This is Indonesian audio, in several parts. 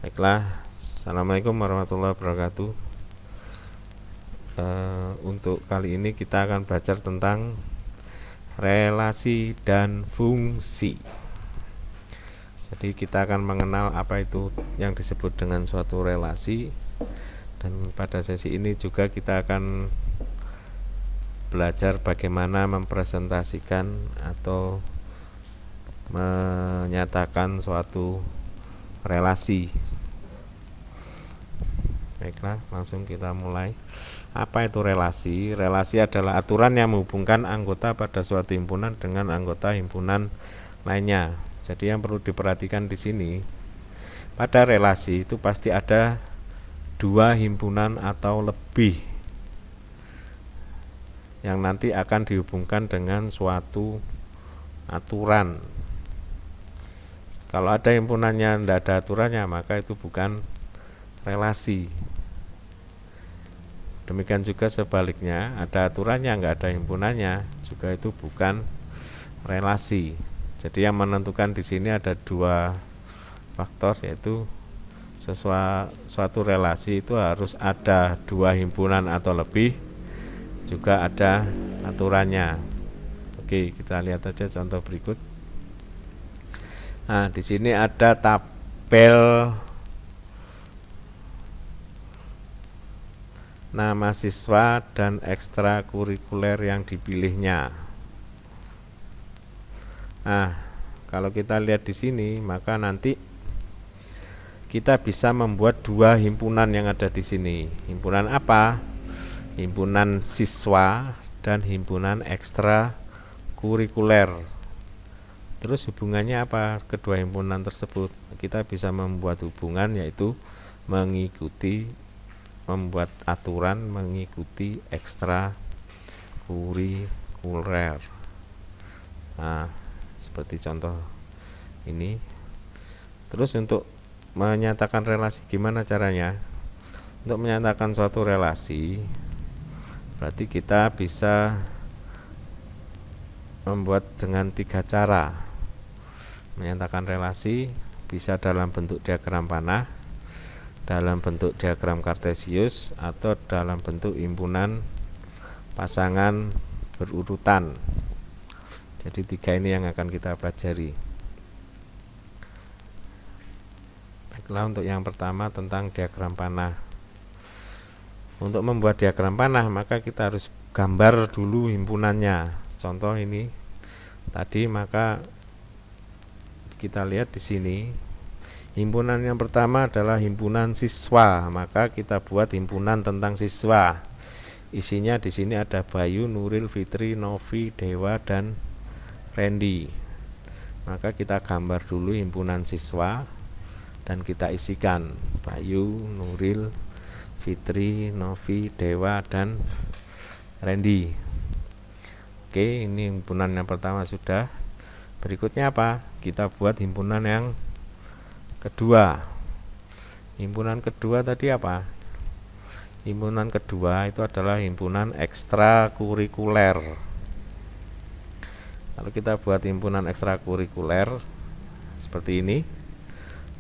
Baiklah, Assalamualaikum warahmatullahi wabarakatuh. Untuk kali ini kita akan belajar tentang relasi dan fungsi. Jadi kita akan mengenal apa itu yang disebut dengan suatu relasi. Dan pada sesi ini juga kita akan belajar bagaimana mempresentasikan atau menyatakan suatu relasi. Baiklah, langsung kita mulai. Apa itu relasi? Relasi adalah aturan yang menghubungkan anggota pada suatu himpunan dengan anggota himpunan lainnya. Jadi yang perlu diperhatikan di sini, pada relasi itu pasti ada dua himpunan atau lebih yang nanti akan dihubungkan dengan suatu aturan. Kalau ada himpunannya tidak ada aturannya, maka itu bukan relasi. Demikian juga sebaliknya, ada aturannya nggak ada himpunannya, juga itu bukan relasi. Jadi yang menentukan di sini ada dua faktor, yaitu suatu relasi itu harus ada dua himpunan atau lebih, juga ada aturannya. Oke, kita lihat aja contoh berikut. Nah, di sini ada tabel nama siswa dan ekstrakurikuler yang dipilihnya. Nah, kalau kita lihat di sini, maka nanti kita bisa membuat dua himpunan yang ada di sini. Himpunan apa? Himpunan siswa dan himpunan ekstrakurikuler. Terus hubungannya apa kedua himpunan tersebut? Kita bisa membuat hubungan, yaitu membuat aturan mengikuti ekstrakurikuler. Nah, seperti contoh ini. Terus untuk menyatakan relasi gimana caranya? Untuk menyatakan suatu relasi, berarti kita bisa membuat dengan tiga cara. Menyatakan relasi bisa dalam bentuk diagram panah, dalam bentuk diagram kartesius, atau dalam bentuk himpunan pasangan berurutan. Jadi tiga ini yang akan kita pelajari. Baiklah, untuk yang pertama tentang diagram panah. Untuk membuat diagram panah, maka kita harus gambar dulu himpunannya. Contoh ini tadi, maka kita lihat di sini. Himpunan yang pertama adalah himpunan siswa, maka kita buat himpunan tentang siswa. Isinya di sini ada Bayu, Nuril, Fitri, Novi, Dewa, dan Randy. Maka kita gambar dulu himpunan siswa dan kita isikan Bayu, Nuril, Fitri, Novi, Dewa, dan Randy. Oke, ini himpunan yang pertama sudah. Berikutnya apa? Kita buat himpunan yang kedua. Himpunan kedua tadi apa? Himpunan kedua itu adalah himpunan ekstrakurikuler. Kalau kita buat himpunan ekstrakurikuler seperti ini,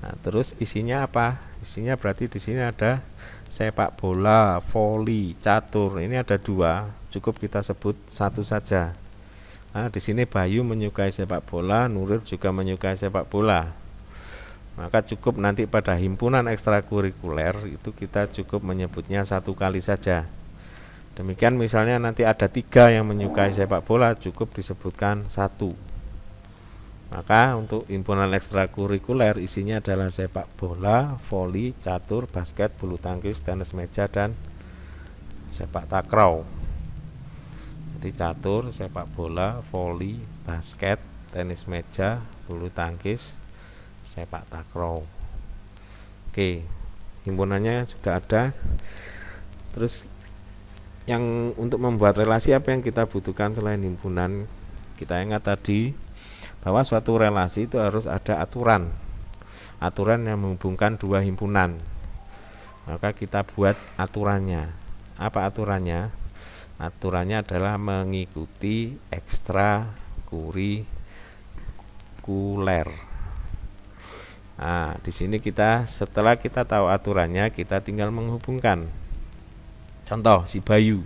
nah, terus isinya apa? Isinya berarti di sini ada sepak bola, voli, catur. Ini ada dua, cukup kita sebut satu saja. Nah, di sini Bayu menyukai sepak bola, Nuril juga menyukai sepak bola. Maka cukup nanti pada himpunan ekstrakurikuler itu kita cukup menyebutnya satu kali saja. Demikian misalnya nanti ada tiga yang menyukai sepak bola, cukup disebutkan satu. Maka untuk himpunan ekstrakurikuler isinya adalah sepak bola, voli, catur, basket, bulu tangkis, tenis meja, dan sepak takraw. Jadi catur, sepak bola, voli, basket, tenis meja, bulu tangkis, sepak takraw. Oke, himpunannya sudah ada. Terus yang untuk membuat relasi apa yang kita butuhkan selain himpunan? Kita ingat tadi bahwa suatu relasi itu harus ada aturan yang menghubungkan dua himpunan. Maka kita buat aturannya. Apa aturannya? Aturannya adalah mengikuti ekstrakurikuler. Nah, di sini setelah kita tahu aturannya, kita tinggal menghubungkan. Contoh si Bayu.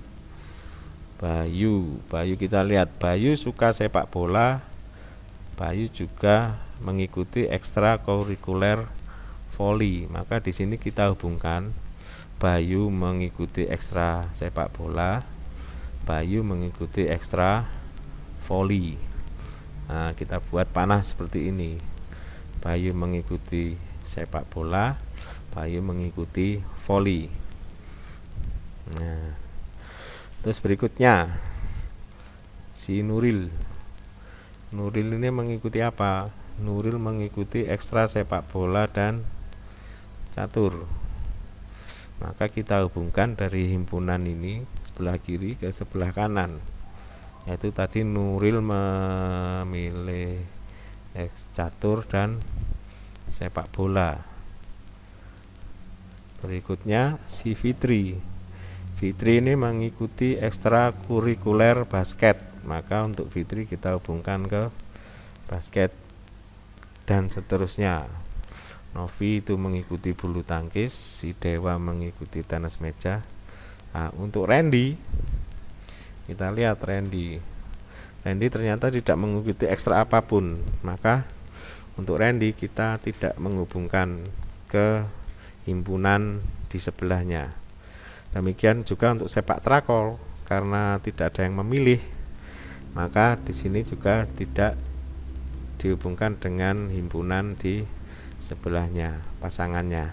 Bayu kita lihat, Bayu suka sepak bola. Bayu juga mengikuti ekstrakurikuler voli. Maka di sini kita hubungkan, Bayu mengikuti ekstra sepak bola, Bayu mengikuti ekstra voli. Nah, kita buat panah seperti ini. Bayu mengikuti sepak bola, Bayu mengikuti voli. Nah, terus berikutnya si Nuril. Nuril ini mengikuti apa? Nuril mengikuti ekstra sepak bola dan catur. Maka kita hubungkan dari himpunan ini sebelah kiri ke sebelah kanan. Yaitu tadi Nuril memilih catur dan sepak bola. Berikutnya si Fitri. Fitri ini mengikuti ekstrakurikuler basket. Maka untuk Fitri kita hubungkan ke basket dan seterusnya. Novi itu mengikuti bulu tangkis, si Dewa mengikuti tenis meja. Nah, untuk Randy, kita lihat Randy ternyata tidak mengikuti ekstra apapun. Maka untuk Randy kita tidak menghubungkan ke himpunan di sebelahnya. Demikian juga untuk sepak takraw, karena tidak ada yang memilih, maka di sini juga tidak dihubungkan dengan himpunan di sebelahnya, pasangannya.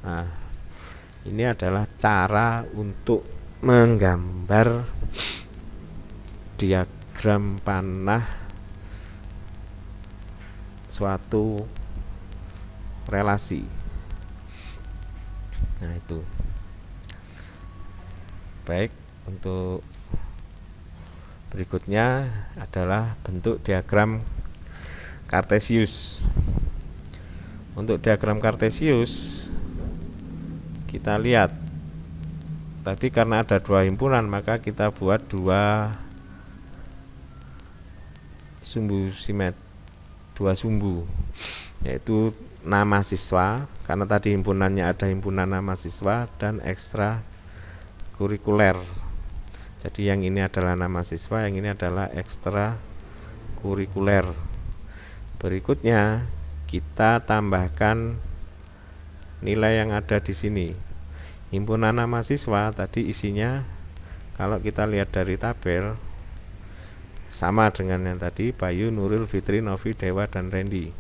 Nah, ini adalah cara untuk menggambar diagram panah suatu relasi. Nah, itu. Baik, untuk berikutnya adalah bentuk diagram Kartesius. Untuk diagram Kartesius kita lihat, tadi karena ada dua himpunan, maka kita buat dua sumbu, yaitu nama siswa, karena tadi himpunannya ada himpunan nama siswa dan ekstra kurikuler. Jadi yang ini adalah nama siswa, yang ini adalah ekstra kurikuler. Berikutnya kita tambahkan nilai yang ada di sini. Himpunan nama siswa tadi isinya, kalau kita lihat dari tabel, sama dengan yang tadi, Bayu, Nuril, Fitri, Novi, Dewa, dan Randy.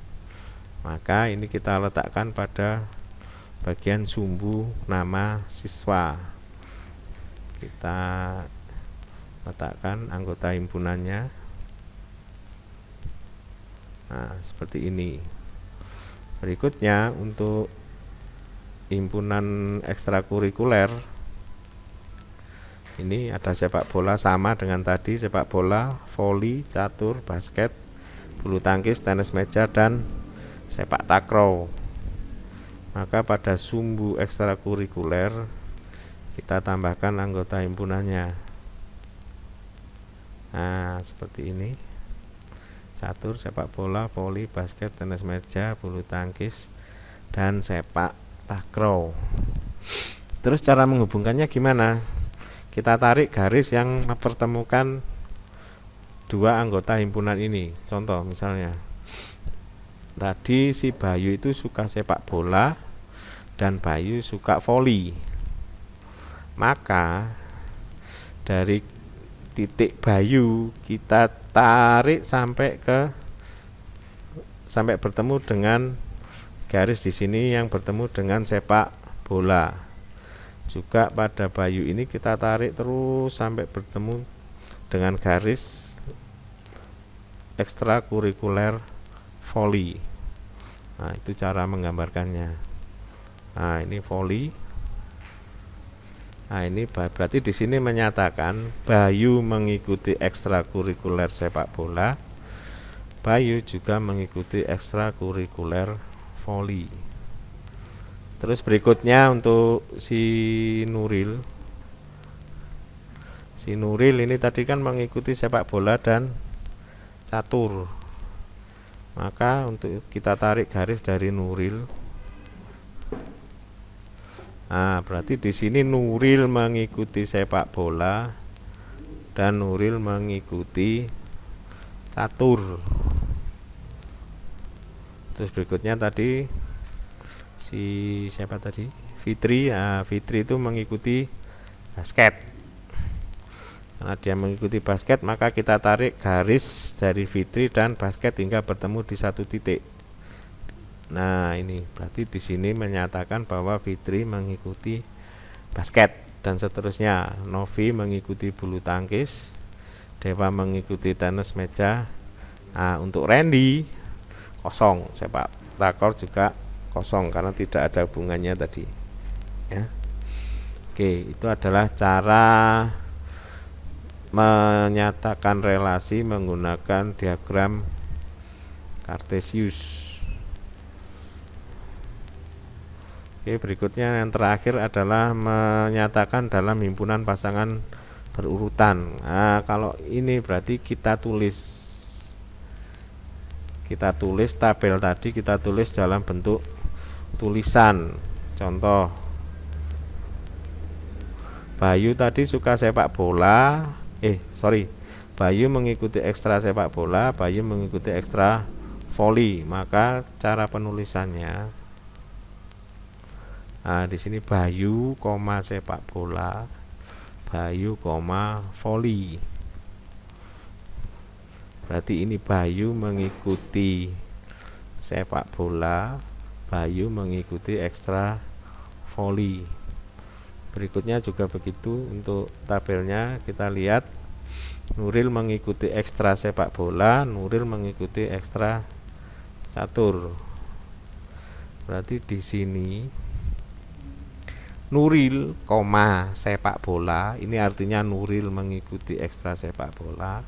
Maka ini kita letakkan pada bagian sumbu nama siswa. Kita letakkan anggota himpunannya. Nah, seperti ini. Berikutnya untuk himpunan ekstrakurikuler, ini ada sepak bola sama dengan tadi, sepak bola, voli, catur, basket, bulu tangkis, tenis meja, dan sepak takraw. Maka pada sumbu ekstrakurikuler kita tambahkan anggota himpunannya. Nah, seperti ini. Catur, sepak bola, voli, basket, tenis meja, bulu tangkis, dan sepak takraw. Terus cara menghubungkannya gimana? Kita tarik garis yang mempertemukan dua anggota himpunan ini. Contoh misalnya, tadi si Bayu itu suka sepak bola dan Bayu suka voli. Maka dari titik Bayu kita tarik sampai bertemu dengan garis di sini yang bertemu dengan sepak bola. Juga pada Bayu ini kita tarik terus sampai bertemu dengan garis ekstrakurikuler voli. Nah, itu cara menggambarkannya. Nah, ini voli. Nah, ini berarti di sini menyatakan Bayu mengikuti ekstrakurikuler sepak bola, Bayu juga mengikuti ekstrakurikuler voli. Terus berikutnya untuk si Nuril. Si Nuril ini tadi kan mengikuti sepak bola dan catur. Maka untuk kita tarik garis dari Nuril. Nah, berarti di sini Nuril mengikuti sepak bola dan Nuril mengikuti catur. Terus berikutnya tadi si siapa tadi? Fitri. Nah, Fitri itu mengikuti basket. Karena dia mengikuti basket, maka kita tarik garis dari Fitri dan basket hingga bertemu di satu titik. Nah, ini berarti di sini menyatakan bahwa Fitri mengikuti basket dan seterusnya. Novi mengikuti bulu tangkis, Dewa mengikuti tenis meja. Nah, untuk Randy kosong, sepak takraw juga kosong karena tidak ada hubungannya tadi. Ya. Oke, itu adalah cara menyatakan relasi menggunakan diagram Cartesius. Oke, berikutnya yang terakhir adalah menyatakan dalam himpunan pasangan berurutan. Nah, kalau ini berarti kita tulis tabel tadi, kita tulis dalam bentuk tulisan. Contoh, Bayu tadi suka sepak bola. Bayu mengikuti ekstra sepak bola, Bayu mengikuti ekstra voli. Maka cara penulisannya, nah di sini Bayu, sepak bola, Bayu, voli. Berarti ini Bayu mengikuti sepak bola, Bayu mengikuti ekstra voli. Berikutnya juga begitu untuk tabelnya, kita lihat Nuril mengikuti ekstra sepak bola, Nuril mengikuti ekstra catur. Berarti di sini Nuril, sepak bola, ini artinya Nuril mengikuti ekstra sepak bola.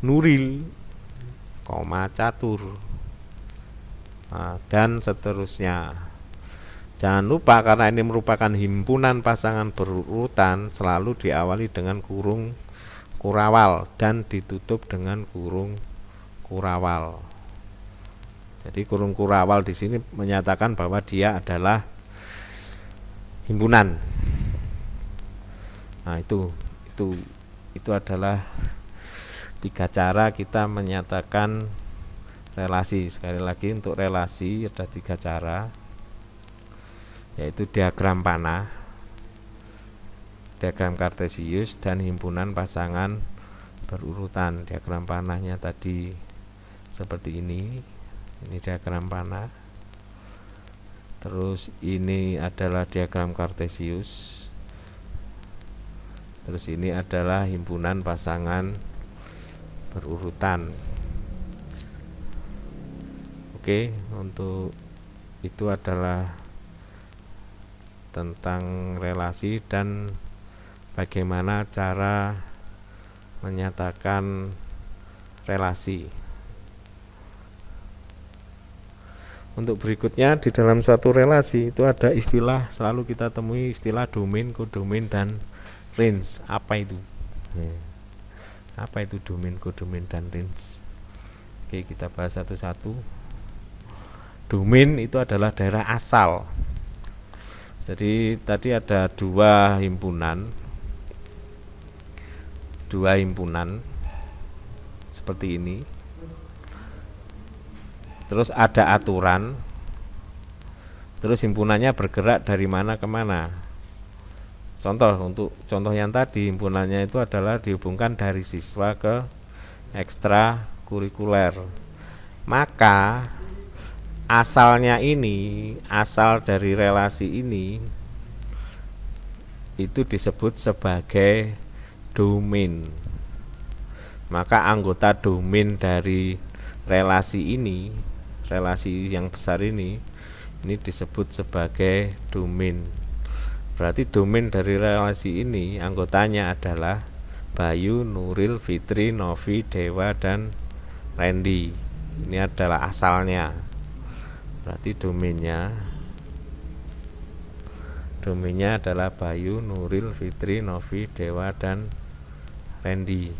Nuril, catur. Nah, dan seterusnya. Jangan lupa karena ini merupakan himpunan pasangan berurutan, selalu diawali dengan kurung kurawal dan ditutup dengan kurung kurawal. Jadi kurung kurawal di sini menyatakan bahwa dia adalah himpunan. Nah, itu adalah 3 cara kita menyatakan relasi. Sekali lagi, untuk relasi ada 3 cara, yaitu diagram panah, diagram Cartesius, dan himpunan pasangan berurutan. Diagram panahnya tadi seperti ini diagram panah. Terus ini adalah diagram Cartesius. Terus ini adalah himpunan pasangan berurutan. Oke, untuk itu adalah tentang relasi dan bagaimana cara menyatakan relasi. Untuk berikutnya, di dalam suatu relasi itu ada istilah, selalu kita temui istilah domain, kodomain, dan range. Apa itu? Apa itu domain, kodomain, dan range? Oke, kita bahas satu-satu. Domain itu adalah daerah asal. Jadi tadi ada dua himpunan seperti ini. Terus ada aturan. Terus himpunannya bergerak dari mana ke mana. Untuk contoh yang tadi, himpunannya itu adalah dihubungkan dari siswa ke ekstra kurikuler. Maka asal dari relasi ini itu disebut sebagai domain. Maka anggota domain dari relasi yang besar ini disebut sebagai domain. Berarti domain dari relasi ini anggotanya adalah Bayu, Nuril, Fitri, Novi, Dewa, dan Randy. Ini adalah asalnya. Berarti domainnya adalah Bayu, Nuril, Fitri, Novi, Dewa, dan Randy.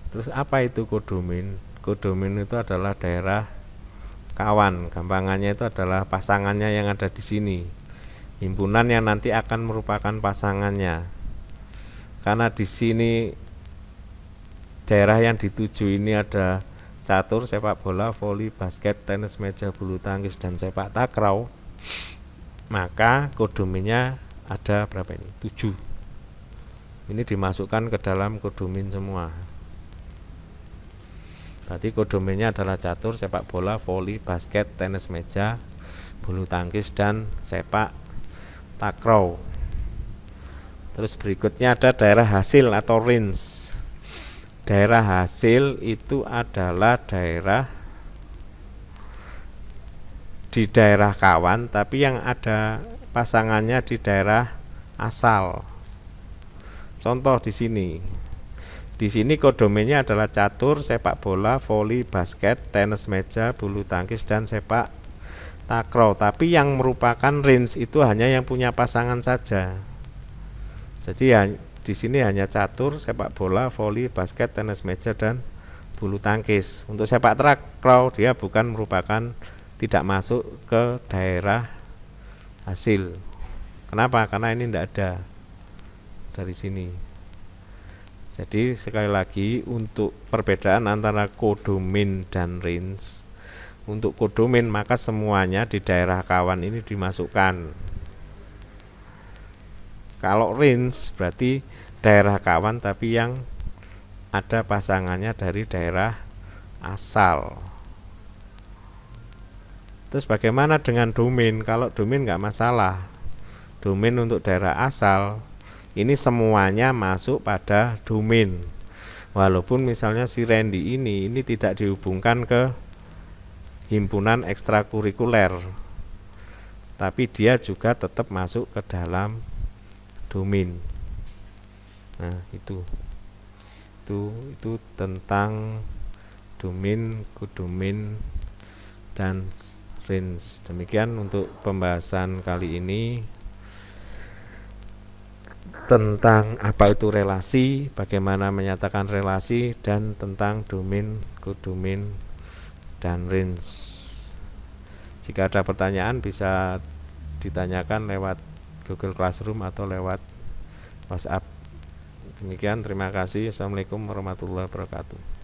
Terus apa itu kodomin? Kodomin itu adalah daerah kawan, gampangannya itu adalah pasangannya yang ada di sini, himpunan yang nanti akan merupakan pasangannya. Karena di sini daerah yang dituju ini ada catur, sepak bola, voli, basket, tenis meja, bulu tangkis, dan sepak takraw, maka kodominnya ada berapa ini? 7. Ini dimasukkan ke dalam kodomin semua. Berarti kodominnya adalah catur, sepak bola, voli, basket, tenis meja, bulu tangkis, dan sepak takraw. Terus berikutnya ada daerah hasil atau range. Daerah hasil itu adalah daerah di daerah kawan, tapi yang ada pasangannya di daerah asal. Contoh di sini. Di sini kodominnya adalah catur, sepak bola, voli, basket, tenis meja, bulu tangkis, dan sepak takraw. Tapi yang merupakan range itu hanya yang punya pasangan saja. Jadi ya, di sini hanya catur, sepak bola, voli, basket, tenis meja, dan bulu tangkis. Untuk sepak takraw dia bukan merupakan, tidak masuk ke daerah hasil. Kenapa? Karena ini tidak ada dari sini. Jadi sekali lagi, untuk perbedaan antara kodomin dan range, untuk kodomin maka semuanya di daerah kawan ini dimasukkan. Kalau range berarti daerah kawan tapi yang ada pasangannya dari daerah asal. Terus bagaimana dengan domain? Kalau domain nggak masalah. Domain untuk daerah asal ini semuanya masuk pada domain. Walaupun misalnya si Randy ini tidak dihubungkan ke himpunan ekstrakurikuler, tapi dia juga tetap masuk ke dalam domain. Nah, itu tentang domain, kodomin, dan range. Demikian untuk pembahasan kali ini tentang apa itu relasi, bagaimana menyatakan relasi, dan tentang domain, kodomin, dan range. Jika ada pertanyaan bisa ditanyakan lewat Google Classroom atau lewat WhatsApp. Demikian, terima kasih. Assalamualaikum warahmatullahi wabarakatuh.